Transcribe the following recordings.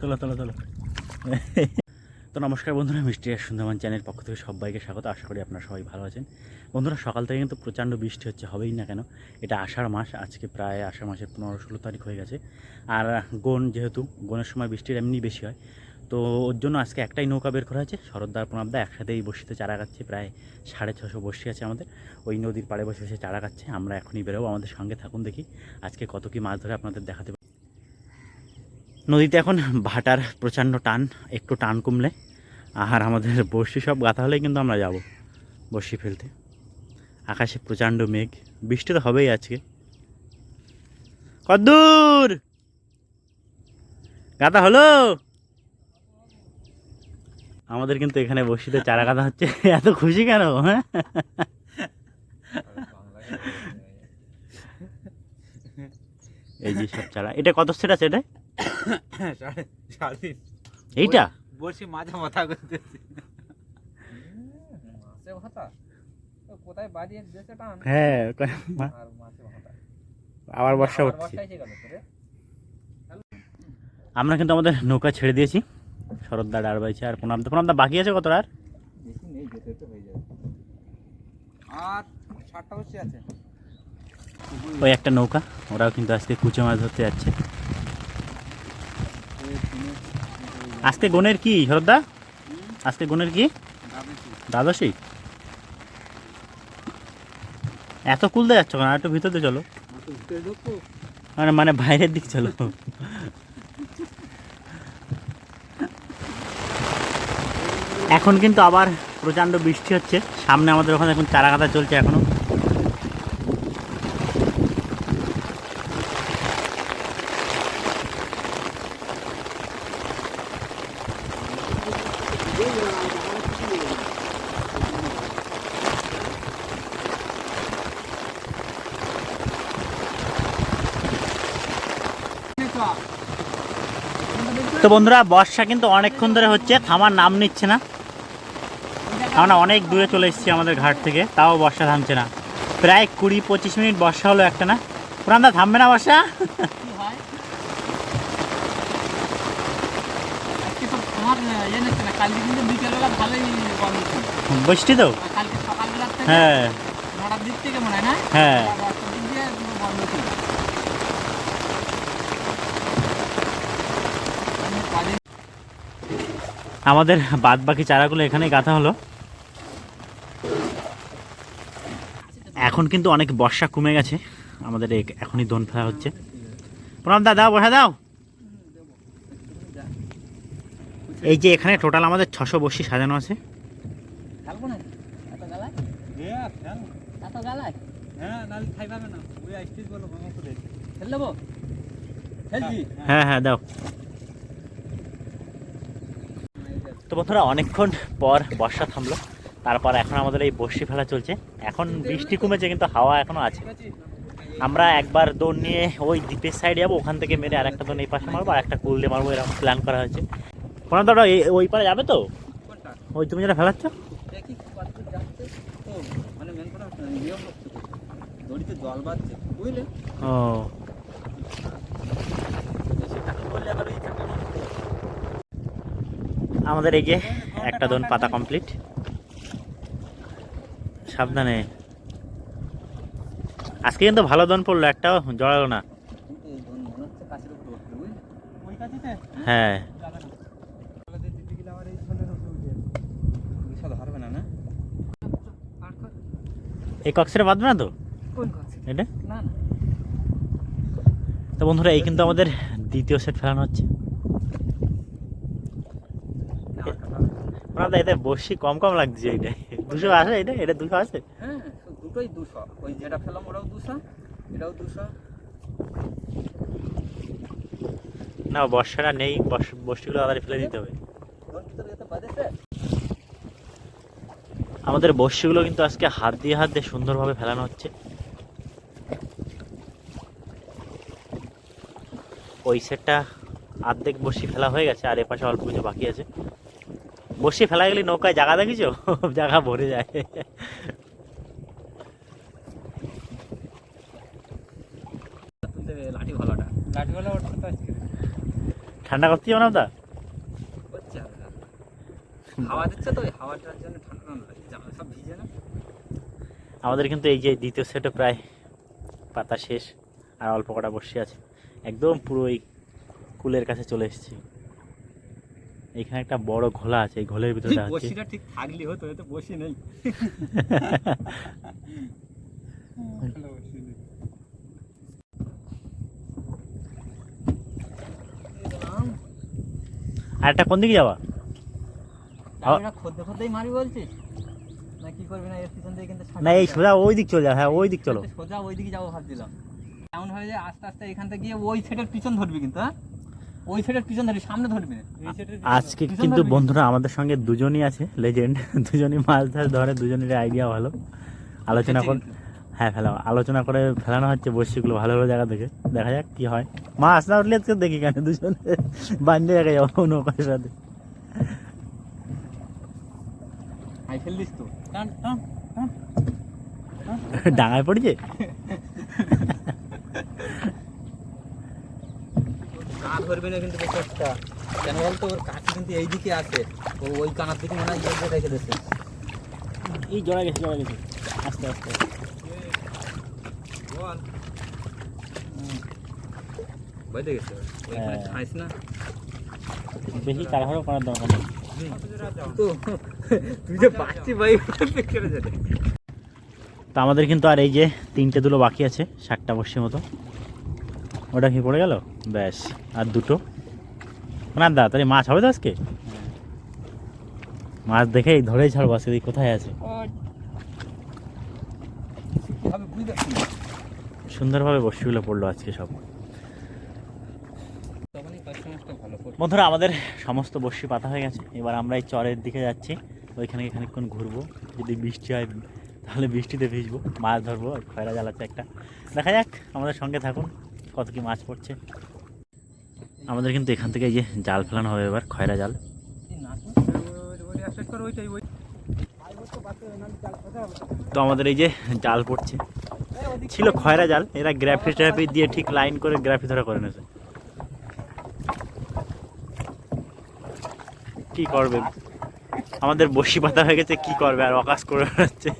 তোলো তোলো তোলো। তো নমস্কার বন্ধুরা, মিষ্টি আর সুন্দরবন চ্যানেলের পক্ষ থেকে সবাইকে স্বাগত। আশা করি আপনারা সবাই ভালো আছেন। বন্ধুরা, সকাল থেকে কিন্তু প্রচণ্ড বৃষ্টি হচ্ছে, হবেই না কেন। এটা আষাঢ় মাস, আজকে প্রায় আষাঢ় মাসের 15-16 তারিখ হয়ে গেছে। আর যেহেতু গোনের সময় বৃষ্টির এমনি বেশি হয়, তো ওর জন্য আজকে একটাই নৌকা বের করা হয়েছে। শরৎদার প্রণাবদা একসাথেই বসিতে চারা গাচ্ছে, প্রায় 650 বসি আছে আমাদের। ওই নদীর পাড়ে বসে বসে চারা গাচ্ছে। আমরা এখনই বেরোবো, আমাদের সঙ্গে থাকুন, দেখি আজকে কত কী মাছ ধরে আপনাদের দেখাতে পারি। নদীতে এখন ভাটার প্রচণ্ড টান, একটু টান কমলে আর আমাদের বড়শি সব গাঁথা হলেই কিন্তু আমরা যাব বড়শি ফেলতে। আকাশে প্রচণ্ড মেঘ, বৃষ্টি তো হবেই আজকে। কদ্দূর গাঁথা হলো? আমাদের কিন্তু এখানে বড়শিতে চারা গাঁথা হচ্ছে। এত খুশি কেন? হ্যাঁ, এই যে সব চারা। এটা কত সেট আছে? এটা এইটা বলছি মাঝে মাথা করতেছি। হ্যাঁ, আবার বর্ষা হচ্ছে। আমরা কিন্তু আমাদের নৌকা ছেড়ে দিয়েছি। শরৎদা ডার বাইছে, আর প্রণামদা বাকি আছে কত? আর ওই একটা নৌকা, ওরাও কিন্তু আজকে কুচে মাছ ধরতে যাচ্ছে। আজকে গনের কি শরৎদা? আজকে গনের কি? দ্বাদশী। এত কুলতে যাচ্ছ কেন? আর একটু ভিতরে চলো, মানে বাইরের দিক চলো। এখন কিন্তু আবার প্রচণ্ড বৃষ্টি হচ্ছে। সামনে আমাদের ওখানে এখন চারা গাঁথা চলছে এখনো। তো বন্ধুরা, বর্ষা কিন্তু অনেকক্ষণ ধরে হচ্ছে, থামার নাম নিচ্ছে না। আমরা অনেক দূরে চলে এসেছি আমাদের ঘাট থেকে, তাও বর্ষা থামছে না। প্রায় 20-25 মিনিট বর্ষা হলো একটা না। পুরান্দা থামবে না বর্ষা? বৃষ্টি তো, হ্যাঁ হ্যাঁ। আমাদের বাদ বাকি চারাগুলো এখানেই গাঁথা হলো। এখন কিন্তু অনেক বর্ষা কমে গেছে, আমাদের এখনই দোন ফেলা হচ্ছে। প্রণাম দা, দাও বসা দাও। এই যে এখানে টোটাল আমাদের 600 বড়শি সাজানো আছে। হ্যাঁ হ্যাঁ দাও। তো বন্ধুরা, অনেকক্ষণ পর বর্ষা থামলো, তারপর এখন আমাদের এই বড়শি ফেলা চলছে। এখন বৃষ্টি কমেছে কিন্তু হাওয়া এখনো আছে। আমরা একবার দৌড় নিয়ে ওই দ্বীপের সাইডে যাবো, ওখান থেকে মেরে আর একটা দৌড় এই পাশে মারবো, আর একটা কুল দিয়ে মারবো, এরকম প্ল্যান করা হয়েছে। প্রণাম দাদা, ওই পারে যাবে তো? ওই তুমি যেটা ফেলাচ্ছ ও, আমাদের এই যে একটা দোন পাতা কমপ্লিট। সাবধানে, আজকে কিন্তু ভালো দোন পড়লো, একটাও জড়ালো না। হ্যাঁ, এই কক্সের বাঁধবে না তো এটা? তো বন্ধুরা, এই কিন্তু আমাদের দ্বিতীয় সেট ফেলানো হচ্ছে। এতে বসি কম কম লাগছে। এটা 200 আছে? এটা 200 আছে? হ্যাঁ, দুটোই 200। ওই যেটা ফেলাম ওটাও 200, এটাও 200। না, বর্ষাটা নেই, বর্ষিগুলো তাড়াতাড়ি ফেলে দিতে হবে। আমাদের বর্ষিগুলো কিন্তু আজকে হাত দিয়ে সুন্দরভাবে ফেলানো হচ্ছে। ওই সেটটা অর্ধেক বর্ষি ফেলা হয়ে গেছে, আর এপাশে অল্প কিছু বাকি আছে। বর্ষি ফেলা গেলে নৌকায় জায়গা দেখিছো? জায়গা ভরে যায়। লাঠি ভালোটা, লাঠি ভালো ঠান্ডা করতে যাবো না দা? হচ্ছে হালকা। হাওয়া দিচ্ছে তো, ওই হাওয়াটার জন্য ঠান্ডা ঠান্ডা লাগছে, জামা সব ভিজে না। আমাদের কিন্তু এই যে দ্বিতীয় সেটে প্রায় পাতা শেষ, আর অল্প কটা বসে আছে, একদম পুরো এই কুলের কাছে চলে এসেছি। এখানে একটা বড় ঘোলা আছে, এই ঘোলের ভিতরে হচ্ছে বসিটা ঠিক থাকলে হতো, এতে বসি নেই। আর একটা কোন দিকে যাওয়া? খদ্দে খদ্দেই মারি বলছিস না কি করবি? না এর পিছন দিয়ে কিন্তু না এই সোজা ওই দিক চলে যাও, হ্যাঁ ওই দিক চলো। সোজা ওই দিকে যাবো ভাবছিলাম। এমন হয়ে যায় আস্তে আস্তে এখান থেকে গিয়ে ওই সেটের পিছন ধরবি, কিন্তু হ্যাঁ ওই সেটের পিছন ধরবি, সামনে ধরবি না। আজকে কিন্তু বন্ধুরা আমাদের সঙ্গে দুজনই আছে লেজেন্ড, দুজনই মাছ ধরে, দুজনের আইডিয়া ভালো। আলোচনা কর, হ্যাঁ আলোচনা করে ফেলানো হচ্ছে বড়শিগুলো ভালো ভালো জায়গা থেকে, দেখা যাক কি হয়। মাছ না উঠলে আজকে দেখি কেন দুজনে বান্ধে জায়গায় যাবো নৌকার সাথে। ফেললিস তো ডাঙায় পড়েছে। কান ধরবে না কিন্তু চেষ্টা, কেন বলতো ওর কাছে কিন্তু এইদিকে আছে, ও ওই কানার দিকে মনে হয় ইয়ে রেখে দিচ্ছে। এই জড়া গেছে আস্তে আস্তে বল বাইরে গেছে ওইখানে ছাইস না, বেশি তাড়াহুড়ো করার দরকার নেই। তো তুই যে বাচ্চি ভাই পিকচারে যেতে। তো আমাদের কিন্তু আর এই যে 3টে দুলো বাকি আছে, 7টা বর্ষির মতো। ওটা কি পড়ে গেল? ব্যাস আর 2টো। না দা তাহলে মাছ হবে তো আজকে? মাছ দেখেই ধরেই ছাড়বো আজকে, কোথায় আছে। সুন্দরভাবে বর্ষিগুলো পড়লো আজকে সব। বন্ধুরা আমাদের সমস্ত বর্ষি পাতা হয়ে গেছে, এবার আমরা এই চরের দিকে যাচ্ছি, ওইখানে খানিকক্ষণ ঘুরবো, যদি বৃষ্টি হয় তাহলে বৃষ্টিতে ভিজবো, মাছ ধরবো, খয়রা জাল আছে একটা, দেখা যাক, আমাদের সঙ্গে থাকুন কত কি মাছ পড়ছে। আমাদের কিন্তু এখান থেকে এই যে জাল ফেলানো হবে এবার, খয়রা জাল। তো আমাদের এই যে জাল পড়ছে, ছিল খয়রা জাল, এরা গ্রাফি ট্রাফি দিয়ে ঠিক লাইন করে গ্রাফি ধরা করে নিয়েছে। কি করবে, আমাদের বসি পাতা হয়ে গেছে, কি করবে আর অকাশ করে হচ্ছে।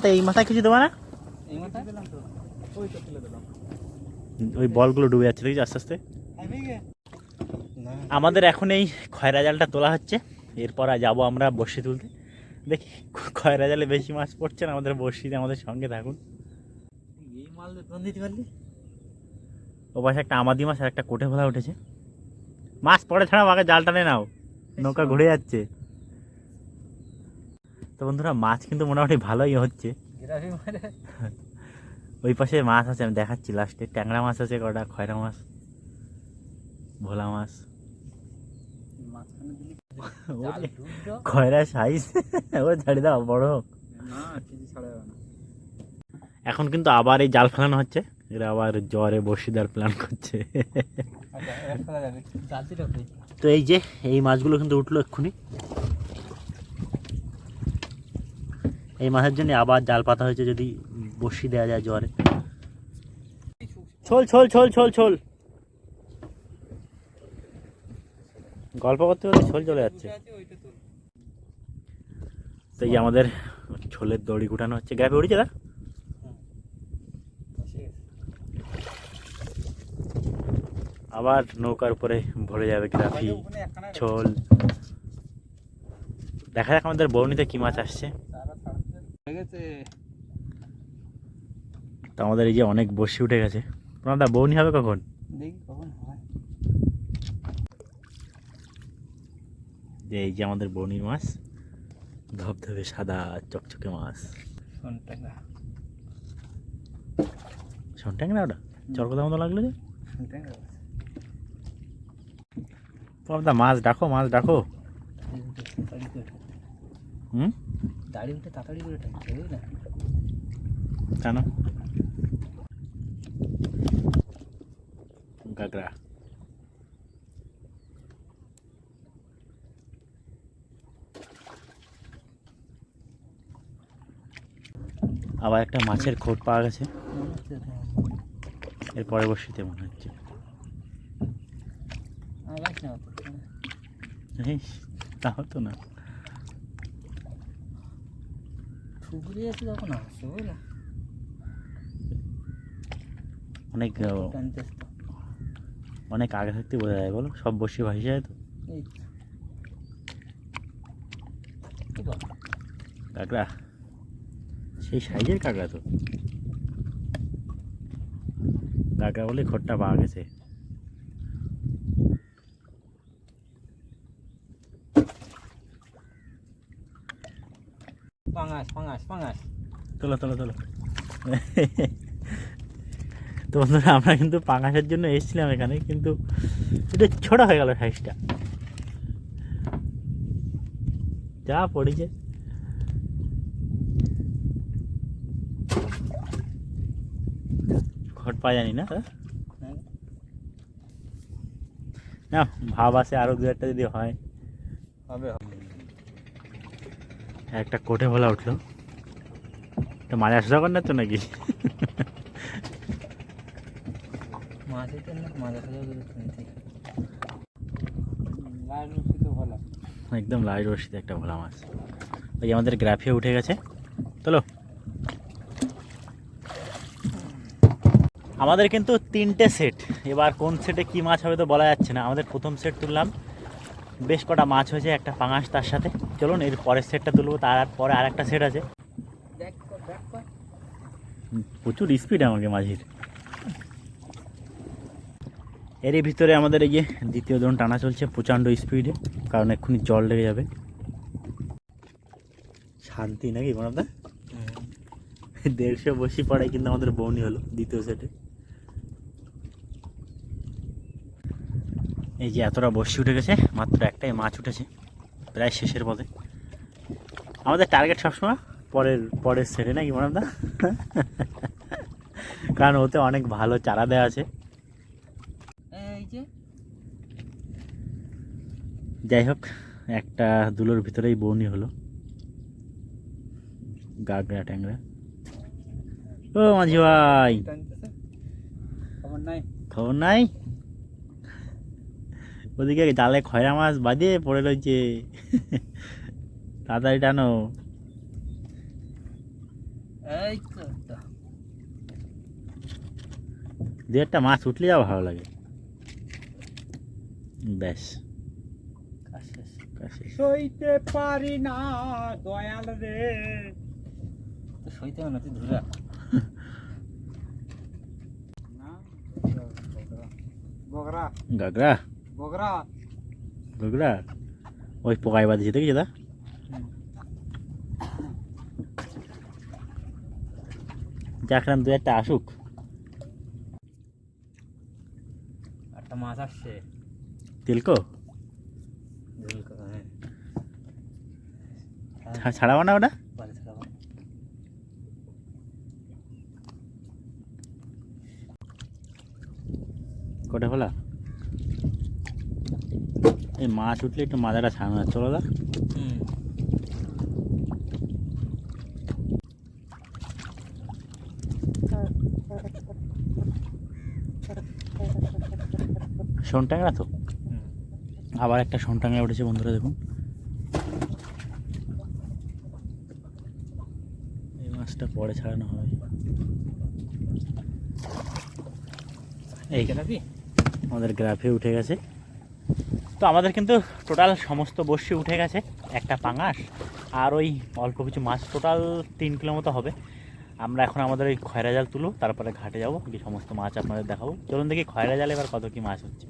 তো এই মাথায় কিছু দেবো না, ওই বলগুলো ডুবে যাচ্ছে দেখছি আস্তে আস্তে। আমাদের এখন এই খয়রা জালটা তোলা হচ্ছে, এরপর যাবো আমরা বড়শি তুলতে, দেখি খয়রা জালে বেশি মাছ পড়ছে না, আমাদের বড়শিতে আমাদের সঙ্গে থাকুন। এই মাল দিতে পারলি, ও পাশে একটা আমাদি মাছ আর একটা কোটে ভোলা উঠেছে, মাছ পড়ে ছাড়াও আগে জাল টানে নাও, নৌকা ঘুরে যাচ্ছে। তো বন্ধুরা মাছ কিন্তু মোটামুটি ভালোই হচ্ছে। ওই পাশে মাছ আছে, আমি দেখাচ্ছি লাস্টে, ট্যাংরা মাছ আছে কটা, খয়রা মাছ, ভোলা মাছ, খয়রা সাইজ ও ছাড়ি দাও বড় হোক। এখন কিন্তু আবার এই জাল ফেলানো হচ্ছে, এরা আবার জ্বরে বসিদার প্ল্যান করছে। তো এই যে এই মাছগুলো কিন্তু উঠলো এক্ষুনি, এই মাছের জন্য আবার জাল পাতা হয়েছে, যদি বসি দেওয়া যায় জ্বরে। ছোল ছোল ছোল ছোল ছোল, গল্প করতে করতে ছোল চলে যাচ্ছে। তো এই আমাদের ছোলের দড়ি গুটানো হচ্ছে, গ্যাপে উঠেছে না, আবার নৌকার উপরে ভরে যাবে গ্রাফি ছোল। দেখা যাক আমাদের বৌনিতে কি মাছ আসছে। তো আমাদের এই যে অনেক বসি উঠে গেছে, আপনার বৌনি হবে কখন? যে এই যে আমাদের বৌনির মাছ, ধবধবে সাদা চকচকে মাছ, শনট্যাংরা, ওটা চরকদার মতো লাগলো যে। আপনার মাছ ডাকো, মাছ ডাকো। দাড়ি উঠে তাড়াতাড়ি করে টানছে, বুঝলে কেন? গাগরা আবার একটা মাছের খোট পাওয়া গেছে মনে হচ্ছে তো। এর পরে বসিতে মনে হচ্ছে। আগাইস না অত। ইস, তা হতো না। ঠুকরি আছে যখন আসছে বুঝলা অনেক টানতেছ তো। অনেক আগে থাকতে বোঝা যায় বলো, সব বসে ভাসি যায় তো। এই তো। কি বল? কাঁকড়া সেই সাইজের কাঁকড়া তো, কাঁকড়া বলে খোটটা পাওয়া গেছে। পাঙাশ পাঙাশ পাঙাশ। তোলো তোলো তোলো। তো বন্ধুরা আমরা কিন্তু পাঙাশের জন্য এসেছিলাম এখানে, কিন্তু এটা ছোট হয়ে গেল সাইজটা, যা পড়েছে। খট পাওয়া জানি না না, ভাব আছে আরো দু একটা যদি হয়। হবে একটা কোটে ভোলা উঠলো, তো মাঝে আসা কর না তো নাকি? মাঝে তো না মাঝে সাজা করে শুনছি লাল রুচি তো ভালো। একদম লাইট রশিতে একটা ভোলা মাছ। ওই আমাদের গ্রাফে উঠে গেছে, চলো। আমাদের কিন্তু 3টে সেট, এবার কোন সেটে কি মাছ হবে তো বলা যাচ্ছে না। আমাদের প্রথম সেট তুললাম, বেশ কটা মাছ হয়েছে, একটা পাঙাশ তার সাথে। চলুন এর পরের সেটটা তুলবো, তারপরে আর একটা সেট আছে। দেখ দেখ কর। প্রচুর স্পিড আমাকে মাঝির। এরই ভিতরে আমাদের এই যে দ্বিতীয় জন টানা চলছে প্রচণ্ড স্পিডে, কারণ এক্ষুনি জল লেগে যাবে। শান্তি নাকি কোনটা 150 বসি পড়ায় কিন্তু আমাদের বউনি হলো দ্বিতীয় সেটে। এই যে এতটা বসি উঠে গেছে, মাত্র একটাই মাছ উঠেছে, প্রায় শেষের পথে। আমাদের টার্গেট সবসময় পরের সেটে নাকি মনে কারণ ওতে অনেক ভালো চারা দেওয়া আছে। এই যে যাই হোক, একটা দুলোর ভিতরেই বউনি হলো, গাগরা ট্যাংরা। ও মাঝি ভাই, টানতেছে খবর নাই। খবর নাই? ওদিকে জালে খয়রা মাছ বাঁধিয়ে পড়ে রয়েছে, তাড়াতাড়ি টানো। এই তো দু একটা মাছ উঠলে যাও ভালো লাগে। ব্যাস কাজ শেষ। কাজ শেষ। সইতে পারি না দয়াল রে। তো সইতে হবে না তুই ধরে রাখ। না বগরা গাগরা বগরা গাগরা ওই পোকায় বাঁধিয়েছে দেখেছি দা। দেখলাম দু একটা আসুক। একটা মাছ আসছে তিলকো ঝুলকো, হ্যাঁ ছাড়াবো না ওটা? পরে ছাড়াবো। কোটে ফেলা এই মাছ উঠলে একটু মাজাটা ছাড়ানো যাচ্ছে, চলো দা। শোন ট্যাংরা তো, আবার একটা শোন ট্যাংরা উঠেছে বন্ধুরা, দেখুন এই মাছটা পরে ছাড়ানো হবে। এই নাকি আমাদের গ্রাফে উঠে গেছে। তো আমাদের কিন্তু টোটাল সমস্ত বড়শি উঠে গেছে, একটা পাঙাশ আর ওই অল্প কিছু মাছ, টোটাল 3 কিলো মতো হবে। আমরা এখন আমাদের ওই খয়রা জাল তুলো, তারপরে ঘাটে যাবো, কি সমস্ত মাছ আপনাদের দেখাবো। চলুন দেখি খয়রা জালে এবার কত কি মাছ হচ্ছে।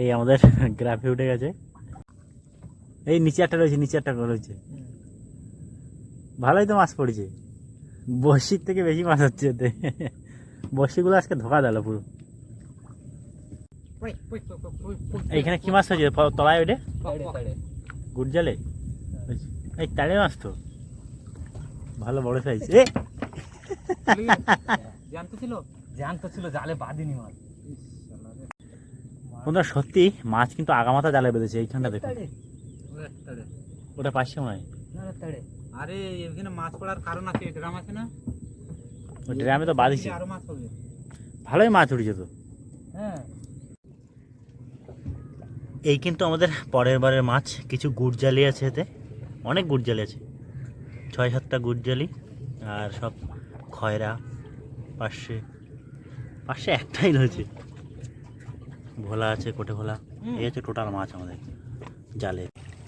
এই আমাদের গ্রাফে উঠে গেছে, এই নিচে একটা রয়েছে, নিচে একটা রয়েছে। ভালোই তো মাছ পড়েছে, বড়শির থেকে বেশি মাছ হচ্ছে এতে। বড়শিগুলো আজকে ধোকা দিল পুরো। এইখানে কি মাছ হয়েছে তলায় ওইটা? গুড জালে এই তাড়ে মাছ তো ভালো বড় সাইজ। জ্যান্ত ছিল জালে বাঁধিনি মাছ। বন্ধুরা সত্যি মাছ কিন্তু আগামাথা জালে বেঁধেছে এইখানটা দেখুন। ওটা পাশে মনে হয়। আরে এখানে মাছ পড়ার কারণ আছে, ড্রাম আছে না, ওই ড্রামে তো বাঁধিছে, আরো মাছ হবে। ভালোই মাছ উঠেছে তো। হ্যাঁ এই কিন্তু আমাদের পরের বারের মাছ, কিছু গুড় জালি আছে এতে, অনেক গুড় জালি আছে, 6-7টা গুড় জালি আর সব খয়রা, পাশে একটাই রয়েছে, ভোলা আছে, কোটে ভোলা, এই হচ্ছে টোটাল মাছ আমাদের জালে।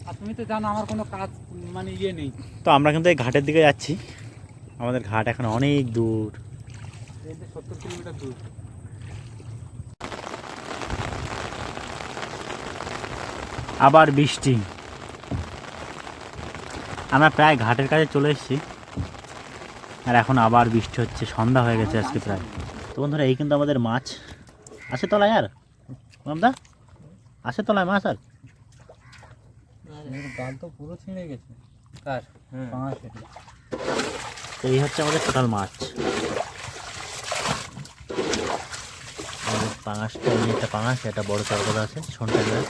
আর তুমি তো জানো আমার কোনো কাজ মানে ইয়ে নেই। তো আমরা কিন্তু এই ঘাটের দিকে যাচ্ছি, আমাদের ঘাট এখন অনেক দূর, এই যে 70 কিলোমিটার দূর। আবার বৃষ্টি। আমরা প্রায় ঘাটের কাছে চলে এসেছি আর এখন আবার বৃষ্টি হচ্ছে, সন্ধ্যা হয়ে গেছে আজকে প্রায়। তো বন্ধুরা এই কিন্তু আমাদের মাছ আছে তলায়, আর মামদা আছে তলায় মাছ। আর গাল তো পুরো ছিঁড়ে গেছে। কার? পাঁচ। তো এই হচ্ছে আমাদের টোটাল মাছ। আমাদের পাঙাশটা, এই একটা পাঙাশ, একটা বড় চরকদা আছে, শোনটা গাছ।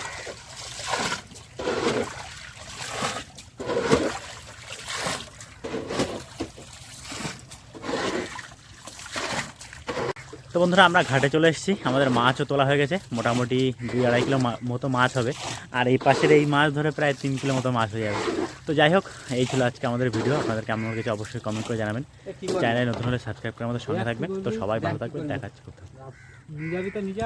তো বন্ধুরা আমরা ঘাটে চলে এসেছি, আমাদের মাছও তোলা হয়ে গেছে, মোটামুটি 2-2.5 কিলো মতো মাছ হবে। আর এই পাশের এই মাছ ধরে প্রায় 3 কিলো মতো মাছ হয়ে যাবে। তো যাই হোক, এই ছিল আজকে আমাদের ভিডিও। আপনাদের কেমন লেগেছে অবশ্যই কমেন্ট করে জানাবেন। চ্যানেলে নতুন হলে সাবস্ক্রাইব করে আমাদের সঙ্গে থাকবেন। তো সবাই ভালো থাকবেন, দেখা হচ্ছে। নিজে